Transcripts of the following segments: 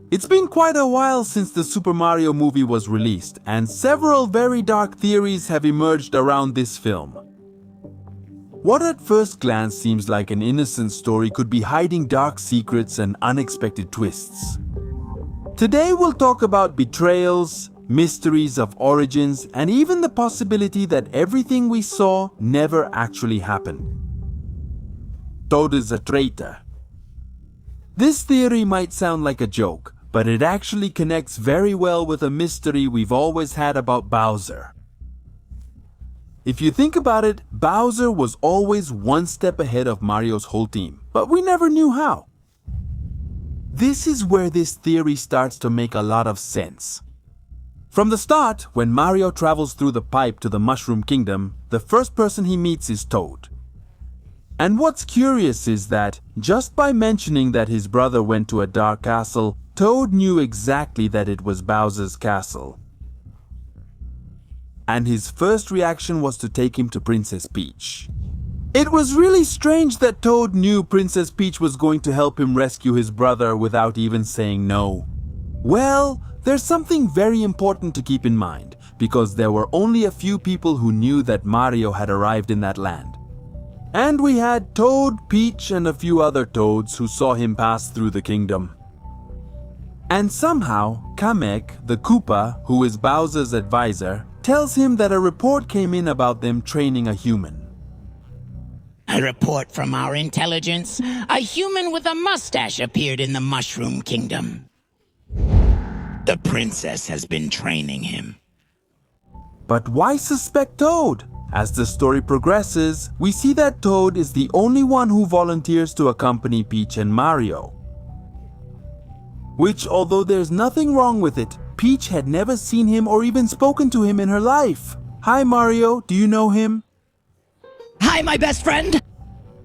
It's been quite a while since the Super Mario movie was released, and several very dark theories have emerged around this film. What at first glance seems like an innocent story could be hiding dark secrets and unexpected twists. Today we'll talk about betrayals, mysteries of origins, and even the possibility that everything we saw never actually happened. Toad is a traitor. This theory might sound like a joke, but it actually connects very well with a mystery we've always had about Bowser. If you think about it, Bowser was always one step ahead of Mario's whole team, but we never knew how. This is where this theory starts to make a lot of sense. From the start, when Mario travels through the pipe to the Mushroom Kingdom, the first person he meets is Toad. And what's curious is that, just by mentioning that his brother went to a dark castle, Toad knew exactly that it was Bowser's castle. And his first reaction was to take him to Princess Peach. It was really strange that Toad knew Princess Peach was going to help him rescue his brother without even saying no. Well, there's something very important to keep in mind, because there were only a few people who knew that Mario had arrived in that land. And we had Toad, Peach, and a few other Toads who saw him pass through the kingdom. And somehow, Kamek, the Koopa, who is Bowser's advisor, tells him that a report came in about them training a human. A report from our intelligence. A human with a mustache appeared in the Mushroom Kingdom. The princess has been training him. But why suspect Toad? As the story progresses, we see that Toad is the only one who volunteers to accompany Peach and Mario. Which, although there's nothing wrong with it, Peach had never seen him or even spoken to him in her life. Hi Mario, do you know him? Hi, my best friend!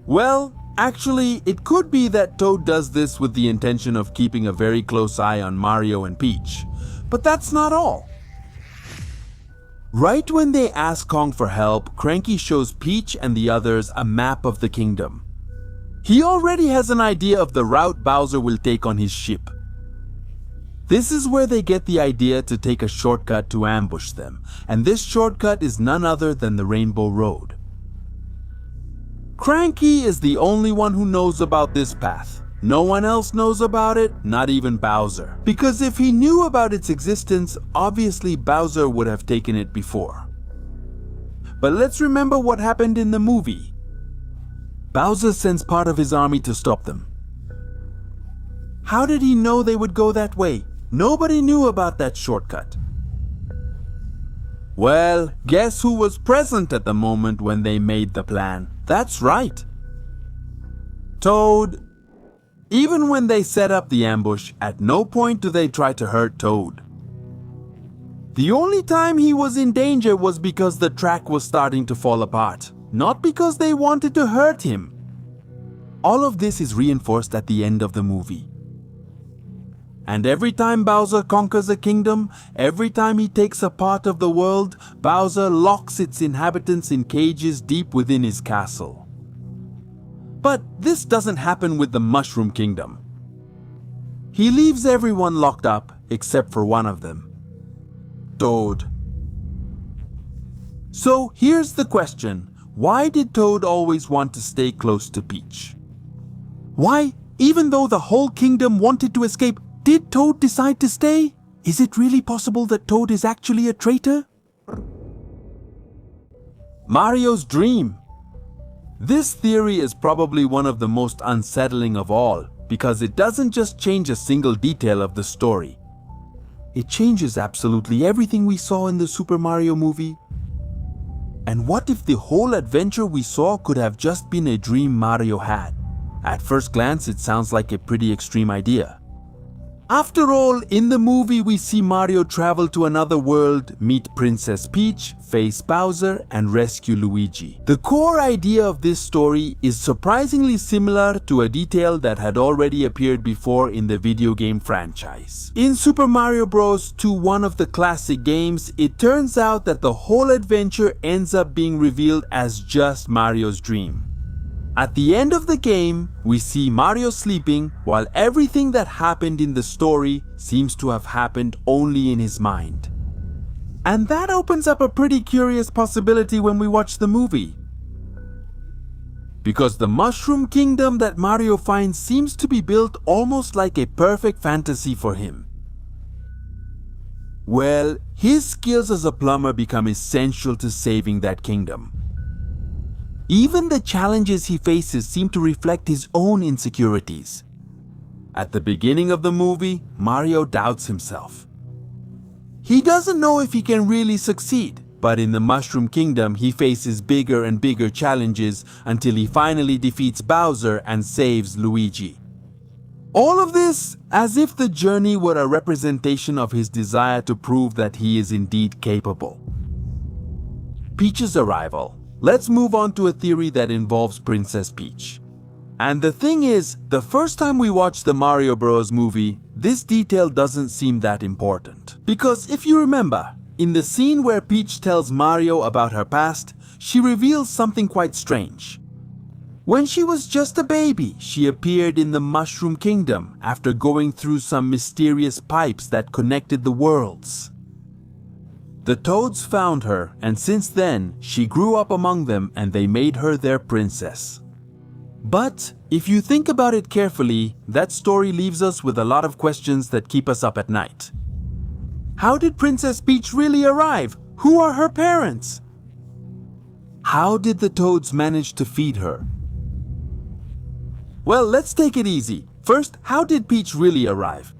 Well, actually, it could be that Toad does this with the intention of keeping a very close eye on Mario and Peach. But that's not all. Right when they ask Kong for help, Cranky shows Peach and the others a map of the kingdom. He already has an idea of the route Bowser will take on his ship. This is where they get the idea to take a shortcut to ambush them, and this shortcut is none other than the Rainbow Road. Cranky is the only one who knows about this path. No one else knows about it, not even Bowser. Because if he knew about its existence, obviously Bowser would have taken it before. But let's remember what happened in the movie. Bowser sends part of his army to stop them. How did he know they would go that way? Nobody knew about that shortcut. Well, guess who was present at the moment when they made the plan? That's right. Toad. Even when they set up the ambush, at no point do they try to hurt Toad. The only time he was in danger was because the track was starting to fall apart, not because they wanted to hurt him. All of this is reinforced at the end of the movie. And every time Bowser conquers a kingdom, every time he takes a part of the world, Bowser locks its inhabitants in cages deep within his castle. But this doesn't happen with the Mushroom Kingdom. He leaves everyone locked up except for one of them, Toad. So here's the question, why did Toad always want to stay close to Peach? Why, even though the whole kingdom wanted to escape, did Toad decide to stay? Is it really possible that Toad is actually a traitor? Mario's dream. This theory is probably one of the most unsettling of all, because it doesn't just change a single detail of the story. It changes absolutely everything we saw in the Super Mario movie. And what if the whole adventure we saw could have just been a dream Mario had? At first glance, it sounds like a pretty extreme idea. After all, in the movie we see Mario travel to another world, meet Princess Peach, face Bowser, and rescue Luigi. The core idea of this story is surprisingly similar to a detail that had already appeared before in the video game franchise. In Super Mario Bros. 2, one of the classic games, it turns out that the whole adventure ends up being revealed as just Mario's dream. At the end of the game, we see Mario sleeping while everything that happened in the story seems to have happened only in his mind. And that opens up a pretty curious possibility when we watch the movie. Because the Mushroom Kingdom that Mario finds seems to be built almost like a perfect fantasy for him. Well, his skills as a plumber become essential to saving that kingdom. Even the challenges he faces seem to reflect his own insecurities. At the beginning of the movie, Mario doubts himself. He doesn't know if he can really succeed, but in the Mushroom Kingdom he faces bigger and bigger challenges until he finally defeats Bowser and saves Luigi. All of this as if the journey were a representation of his desire to prove that he is indeed capable. Peach's arrival. Let's move on to a theory that involves Princess Peach. And the thing is, the first time we watched the Mario Bros. Movie, this detail doesn't seem that important. Because if you remember, in the scene where Peach tells Mario about her past, she reveals something quite strange. When she was just a baby, she appeared in the Mushroom Kingdom after going through some mysterious pipes that connected the worlds. The Toads found her, and since then, she grew up among them and they made her their princess. But if you think about it carefully, that story leaves us with a lot of questions that keep us up at night. How did Princess Peach really arrive? Who are her parents? How did the Toads manage to feed her? Well, let's take it easy. First, how did Peach really arrive?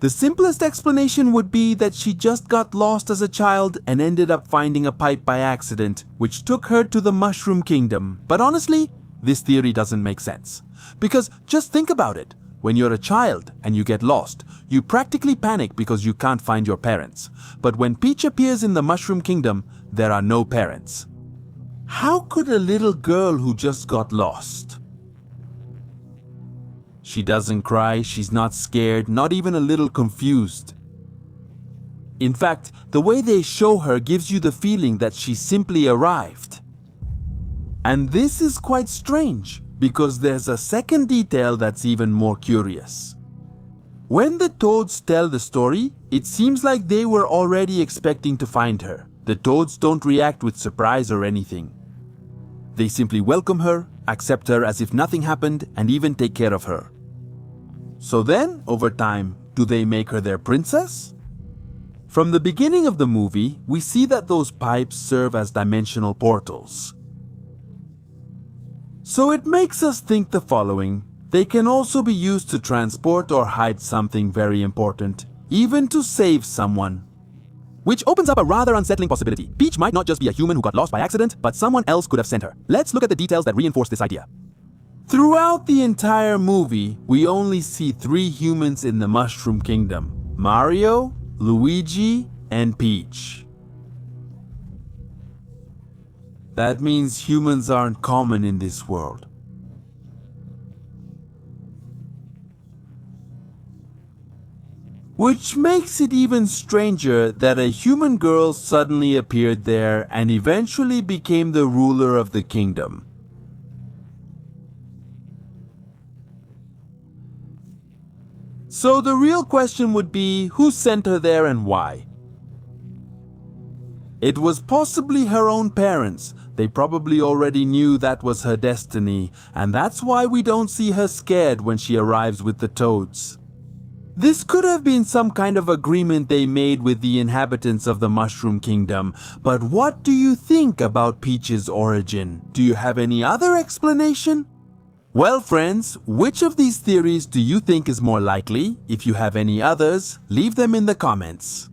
The simplest explanation would be that she just got lost as a child and ended up finding a pipe by accident, which took her to the Mushroom Kingdom. But honestly, this theory doesn't make sense. Because just think about it. When you're a child and you get lost, you practically panic because you can't find your parents. But when Peach appears in the Mushroom Kingdom, there are no parents. How could a little girl who just got lost? She doesn't cry, she's not scared, not even a little confused. In fact, the way they show her gives you the feeling that she simply arrived. And this is quite strange, because there's a second detail that's even more curious. When the Toads tell the story, it seems like they were already expecting to find her. The Toads don't react with surprise or anything. They simply welcome her, accept her as if nothing happened, and even take care of her. So then, over time, do they make her their princess? From the beginning of the movie, we see that those pipes serve as dimensional portals. So it makes us think the following. They can also be used to transport or hide something very important, even to save someone. Which opens up a rather unsettling possibility. Peach might not just be a human who got lost by accident, but someone else could have sent her. Let's look at the details that reinforce this idea. Throughout the entire movie, we only see 3 humans in the Mushroom Kingdom: Mario, Luigi, and Peach. That means humans aren't common in this world. Which makes it even stranger that a human girl suddenly appeared there and eventually became the ruler of the kingdom. So the real question would be, who sent her there and why? It was possibly her own parents. They probably already knew that was her destiny, and that's why we don't see her scared when she arrives with the Toads. This could have been some kind of agreement they made with the inhabitants of the Mushroom Kingdom, but what do you think about Peach's origin? Do you have any other explanation? Well, friends, which of these theories do you think is more likely? If you have any others, leave them in the comments.